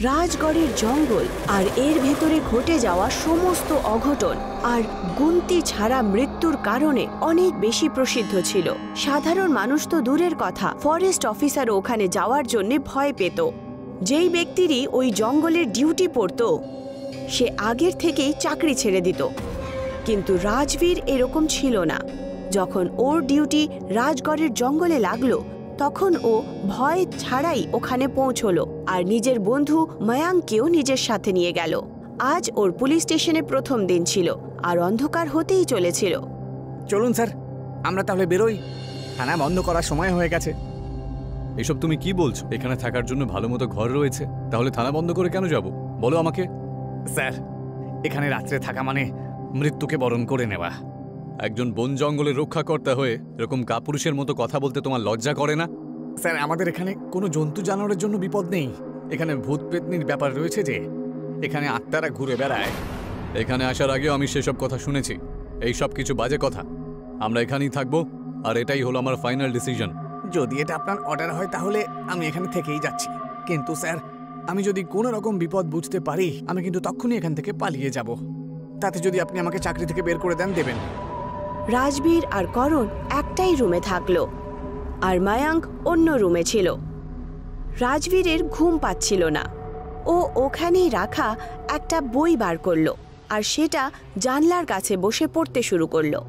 রাজগড়ের জঙ্গল আর এর ভেতরে ঘটে যাওয়া সমস্ত অঘটন আর গুনতি ছাড়া মৃত্যুর কারণে অনেক বেশি প্রসিদ্ধ ছিল। সাধারণ মানুষ তো দূরের কথা, ফরেস্ট অফিসারও ওখানে যাওয়ার জন্য ভয় পেত। যেই ব্যক্তিরই ওই জঙ্গলের ডিউটি পড়ত সে আগের থেকেই চাকরি ছেড়ে দিত। কিন্তু রাজবীর এরকম ছিল না। যখন ওর ডিউটি রাজগড়ের জঙ্গলে লাগলো তখন ও ভয় ছাড়াই ওখানে পৌঁছলো আর নিজের বন্ধু মায়াঙ্ককেও নিজের সাথে নিয়ে গেল। আজ ওর পুলিশ স্টেশনে প্রথম দিন ছিল আর অন্ধকার হতেই চলেছিল। চলুন স্যার, আমরা তাহলে বেরোই, থানা বন্ধ করার সময় হয়ে গেছে। এসব তুমি কি বলছো? এখানে থাকার জন্য ভালো মতো ঘর রয়েছে, তাহলে থানা বন্ধ করে কেন যাব বলো আমাকে। স্যার, এখানে রাত্রে থাকা মানে মৃত্যুকে বরণ করে নেওয়া। একজন বন জঙ্গলের রক্ষাকর্তা হয়ে এরকম কাপুরুষের মতো কথা বলতে তোমার লজ্জা করে না? স্যার, আমাদের এখানে কোনো জন্তু জানোয়ারের জন্য বিপদ নেই। এখানে ভূত পেতনির ব্যাপার রয়েছে যে এখানে আত্মারা ঘুরে বেড়ায়। এখানে আসার আগেও আমি সেসব কথা শুনেছি। এই সব কিছু বাজে কথা। আমরা এখানেই থাকবো আর এটাই হলো আমার ফাইনাল ডিসিশন। যদি এটা আপনার অর্ডার হয় তাহলে আমি এখানে থেকেই যাচ্ছি। কিন্তু স্যার, আমি যদি কোনো রকম বিপদ বুঝতে পারি আমি কিন্তু তখনই এখান থেকে পালিয়ে যাব। তাতে যদি আপনি আমাকে চাকরি থেকে বের করে দেবেন। রাজবীর আর করণ একটাই রুমে থাকলো আর মায়াঙ্ক অন্য রুমে ছিল। রাজবীরের ঘুম পাচ্ছিল না। ও ওখানেই রাখা একটা বই বার করলো আর সেটা জানলার কাছে বসে পড়তে শুরু করলো।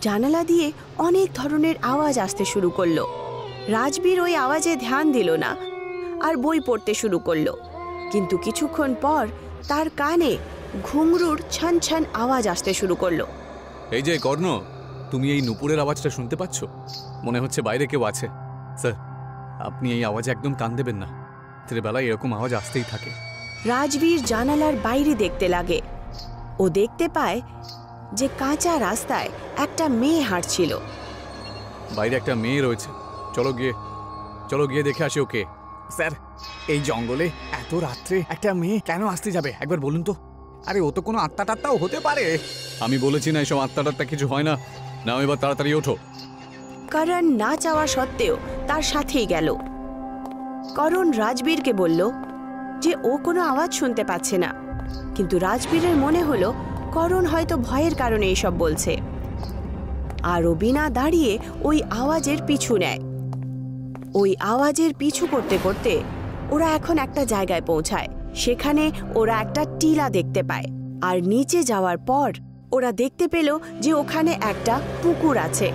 জানালা দিয়ে অনেক ধরনের আওয়াজ আসতে শুরু করলো। রাজবীর ওই আওয়াজে ধ্যান দিল না আর বই পড়তে শুরু করলো। কিন্তু কিছুক্ষণ পর তার কানে ঘুঙরুর ছান ছান আওয়াজ আসতে শুরু করলো। এই যে কর্ণ, তুমি এই নুপুরের আওয়াজটা শুনতে পাচ্ছ? মনে হচ্ছে বাইরে কেউ আছে। স্যার, আপনি এই আওয়াজে একদম কান দেবেন না। রাতের বেলায় এরকম আওয়াজ আসতেই থাকে। রাজবীর জানালার বাইরে দেখতে লাগে। ও দেখতে পায় যে কাঁচা রাস্তায় একটা মেয়ে হাঁটছিল। বাইরে একটা মেয়ে রয়েছে, চলো গিয়ে দেখে আসি ওকে। স্যার, এই জঙ্গলে এত রাত্রে একটা মেয়ে কেন আসতে যাবে একবার বলুন তো? আরে ও তো কোনো আত্মা টাত্মাও হতে পারে। আমি বলেছি না এসব আত্মা টাত্মা কিছু হয় না। নাও এবার তাড়াতাড়ি ওঠো। করণ না চাওয়া সত্ত্বেও তার সাথেই গেল। করণ রাজবীরকে বলল যে ও কোনো আওয়াজ শুনতে পাচ্ছে না। কিন্তু রাজবীরের মনে হলো করণ হয়তো ভয়ের কারণে এসব বলছে। আর ও বিনা দাঁড়িয়ে ওই আওয়াজের পিছু নেয়। ওই আওয়াজের পিছু করতে করতে ওরা এখন একটা জায়গায় পৌঁছায়। সেখানে ওরা একটা টিলা দেখতে পায় আর নিচে যাওয়ার পর ওরা দেখতে পেল যে ওখানে একটা পুকুর আছে।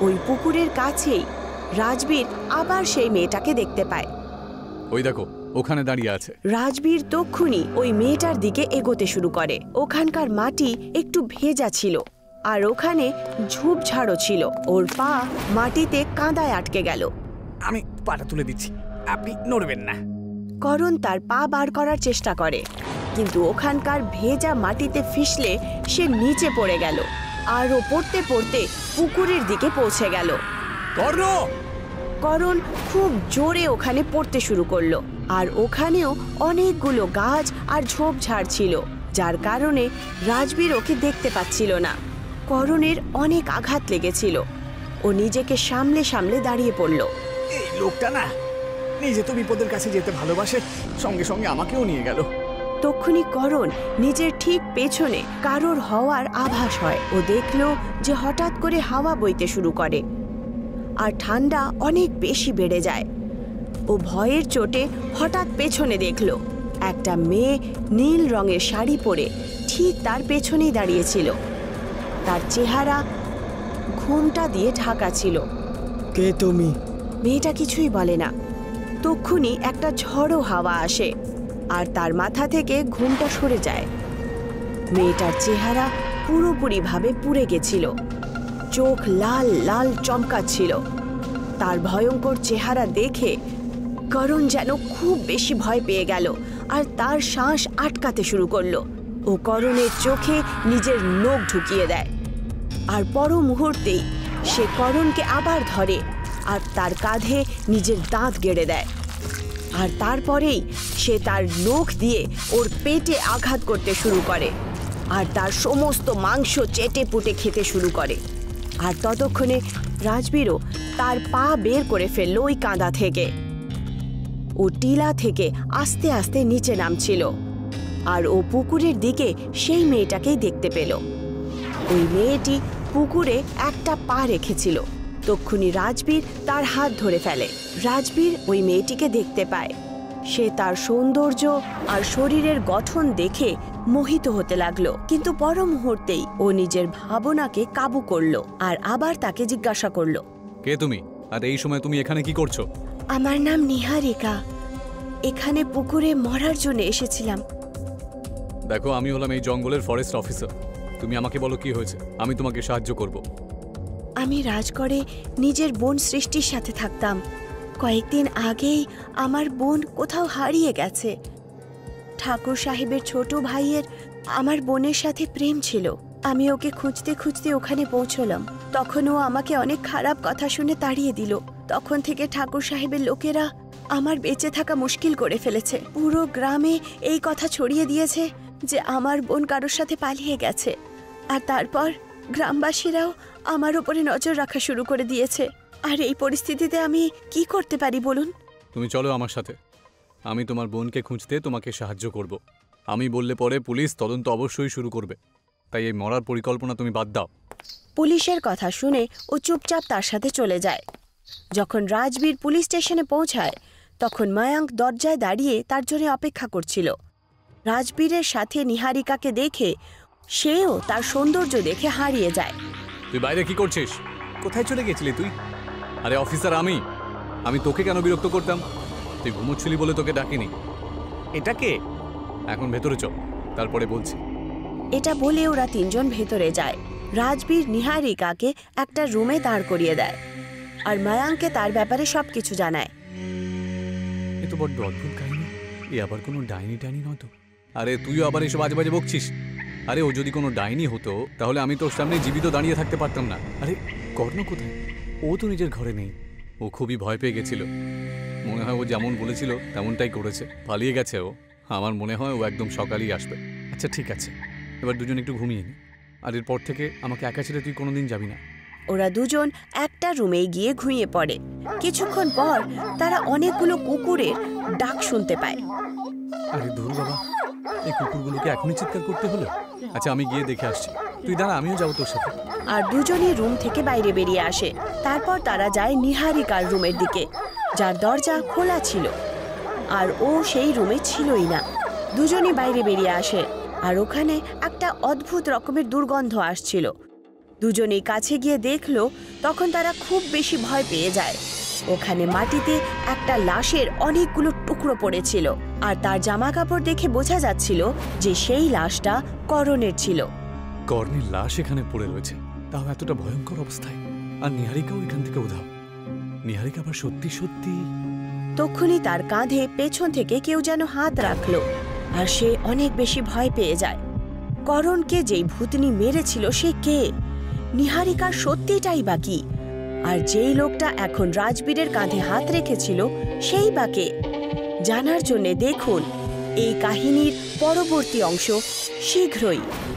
ওই পুকুরের কাছেই রাজবীর আবার সেই মেয়েটাকে দেখতে পায়। ওই দেখো, ওখানে দাঁড়িয়ে আছে। রাজবীর তক্ষুনি ওই মেয়েটার দিকে এগোতে শুরু করে। ওখানকার মাটি একটু ভেজা ছিল আর ওখানে ঝোপঝাড়ও ছিল। ওর পা মাটিতে কাঁদায় আটকে গেল। আমি পাটা তুলে দিচ্ছি, আপনি নড়বেন না। করণ তার পা বার করার চেষ্টা করে, কিন্তু ওখানকার ভেজা মাটিতে ফিসলে সে নিচে পড়ে গেল আর ও পড়তে পড়তে পুকুরের দিকে পৌঁছে গেল। করণ খুব জোরে ওখানে পড়তে শুরু করলো আর ওখানেও অনেকগুলো গাছ আর ঝোপঝাড় ছিল, যার কারণে রাজবীর ওকে দেখতে পাচ্ছিল না। করণের অনেক আঘাত লেগেছিল। ও নিজেকে সামলে সামলে দাঁড়িয়ে পড়ল। এই লোকটা না নিজে তো বিপদের কাছে যেতে ভালোবাসে, সঙ্গে সঙ্গে আমাকেও নিয়ে গেল। তক্ষুনি করণ নিজের ঠিক পেছনে কারোর হওয়ার আভাস হয়। ও দেখল যে হঠাৎ করে হাওয়া বইতে শুরু করে আর ঠান্ডা অনেক বেশি বেড়ে যায়। ও ভয়ের চোটে হঠাৎ পেছনে দেখল একটা মেয়ে নীল রঙের শাড়ি পরে ঠিক তার পেছনেই দাঁড়িয়েছিল। তার চেহারা ঘোমটা দিয়ে ঢাকা ছিল। কে তুমি? মেয়েটা কিছুই বলে না। তক্ষুনি একটা ঝড়ো হাওয়া আসে আর তার মাথা থেকে ঘুমটা সরে যায়। মেয়েটার চেহারা পুরোপুরিভাবে পুড়ে গেছিল। চোখ লাল লাল চমকাচ্ছিল। তার ভয়ঙ্কর চেহারা দেখে করণ যেন খুব বেশি ভয় পেয়ে গেল আর তার শ্বাস আটকাতে শুরু করলো। ও করণের চোখে নিজের নখ ঢুকিয়ে দেয় আর পর মুহূর্তেই সে করণকে আবার ধরে আর তার কাঁধে নিজের দাঁত গেড়ে দেয়। আর তারপরেই সে তার নখ দিয়ে ওর পেটে আঘাত করতে শুরু করে আর তার সমস্ত মাংস চেটে পুটে খেতে শুরু করে। আর ততক্ষণে রাজবীরও তার পা বের করে ফেলল ওই কাঁদা থেকে। ও টিলা থেকে আস্তে আস্তে নিচে নামছিল আর ও পুকুরের দিকে সেই মেয়েটাকেই দেখতে পেল। ওই মেয়েটি পুকুরে একটা পা রেখেছিল। তক্ষুনি রাজবীর তার হাত ধরে ফেলে। রাজবীর ওই মেয়েটিকে দেখতে পায়। সে তার সৌন্দর্য আর শরীরের গঠন দেখে মোহিত হতে লাগলো, কিন্তু পর মুহূর্তেই ও নিজের ভাবনাকে কাবু করলো আর আবার তাকে জিজ্ঞাসা করলো, কে তুমি, আর এই সময় তুমি এখানে কি করছো? আমার নাম নিহারিকা। এখানে পুকুরে মরার জন্য এসেছিলাম। দেখো, আমি হলাম এই জঙ্গলের ফরেস্ট অফিসার। তুমি আমাকে বলো কি হয়েছে, আমি তোমাকে সাহায্য করব। আমি রাজগড়ে নিজের বোন সৃষ্টির সাথে থাকতাম। কয়েকদিন আগেই আমার বোন কোথাও হারিয়ে গেছে। ঠাকুর সাহেবের ছোট ভাইয়ের আমার বোনের সাথে প্রেম ছিল। আমি ওকে খুঁজতে খুঁজতে ওখানে পৌঁছলাম। তখন ও আমাকে অনেক খারাপ কথা শুনে তাড়িয়ে দিল। তখন থেকে ঠাকুর সাহেবের লোকেরা আমার বেঁচে থাকা মুশকিল করে ফেলেছে। পুরো গ্রামে এই কথা ছড়িয়ে দিয়েছে যে আমার বোন কারোর সাথে পালিয়ে গেছে। আর তারপর গ্রামবাসীরাও আমার উপরে নজর রাখা শুরু করে দিয়েছে। আর এই পরিস্থিতিতে আমি কি করতে পারি বলুন? তুমি চলো আমার সাথে, আমি তোমার বোনকে খুঁজতে তোমাকে সাহায্য করব। আমি বললে পরে পুলিশ তদন্ত অবশ্যই শুরু করবে, তাই এই মরার পরিকল্পনা তুমি বাদ দাও। পুলিশের কথা শুনে ও চুপচাপ তার সাথে চলে যায়। যখন রাজবীর পুলিশ স্টেশনে পৌঁছায় তখন মায়াঙ্ক দরজায় দাঁড়িয়ে তার জন্য অপেক্ষা করছিল। রাজবীরের সাথে নিহারিকাকে দেখে সেও তার সৌন্দর্য দেখে হারিয়ে যায়। তুই বাইরে কি করছিস? কোথায় চলে গেছিলি তুই? আরে অফিসার, আমি তোকে কেন বিরক্ত করতাম? তুই ঘুমোচ্ছিলি বলে তোকে ডাকিনি। এটা কে? এখন ভেতরে চল, তারপরে বলছি। এটা বলে ওরা তিনজন ভেতরে যায়। রাজবীর নিহারিকাকে একটা রুমে দাঁড় করিয়ে দেয় আর মায়াঙ্ককে তার ব্যাপারে সবকিছু জানায়। এ তো বড্ড অদ্ভুত কাহিনী। এ আবার কোনো ডাইনি টাইনি নয়তো? আরে তুইও আবার এসব বাজে বাজে বকছিস। আরে ও যদি কোনো ডাইনি হতো তাহলে আমি তোর সামনে জীবিত দাঁড়িয়ে থাকতে পারতাম না। আরে কর্ণ কোথায়? ও তো নিজের ঘরে নেই। ও খুবই ভয় পেয়ে গেছিল। মনে হয় ও যেমন বলেছিল তেমনটাই করেছে, পালিয়ে গেছে ও। আমার মনে হয় ও একদম সকালেই আসবে। আচ্ছা ঠিক আছে, এবার দুজন একটু ঘুমিয়ে নি। আর এরপর থেকে আমাকে একা ছেড়ে তুই কোনোদিন যাবি না। ওরা দুজন একটা রুমে গিয়ে ঘুমিয়ে পড়ে। কিছুক্ষণ পর তারা অনেকগুলো কুকুরের ডাক শুনতে পায়। আরে ধুর বাবা, এই কুকুরগুলোকে এখনই চিৎকার করতে হলো। আচ্ছা আমি গিয়ে দেখে আসছি, তুই দাঁড়া, আমিও যাবো তোর সাথে। আর দুজনই রুম থেকে বাইরে বেরিয়ে আসে। তারপর তারা যায় নিহারিকার রুমের দিকে, যার দরজা খোলা ছিল। আর ও সেই রুমে ছিলই না। দুজনই বাইরে বেরিয়ে আসে আর ওখানে একটা অদ্ভুত রকমের দুর্গন্ধ আসছিল। দুজনেই কাছে গিয়ে দেখলো, তখন তারা খুব বেশি ভয় পেয়ে যায়। ওখানে মাটিতে একটা লাশের অনেকগুলো টুকরো পড়েছিল আর তার জামা কাপড় দেখে বোঝা যাচ্ছিল যে সেই লাশটা করণের ছিল। কর্ণের লাশ এখানে পড়ে রয়েছে, তাও এতটা ভয়ঙ্কর অবস্থায়। আর নিহারিকাও এখান থেকে উধাও। নিহারিকা আবার সত্যি সত্যি। তখনই তার কাঁধে পেছন থেকে কেউ যেন হাত রাখলো আর সে অনেক বেশি ভয় পেয়ে যায়। করণকে যেই ভূতনি মেরেছিল সে কে? নিহারিকার সত্যিটাই বা কি? আর যেই লোকটা এখন রাজবীরের কাঁধে হাত রেখেছিল সেই বা কে? জানার জন্য দেখুন এই কাহিনীর পরবর্তী অংশ শীঘ্রই।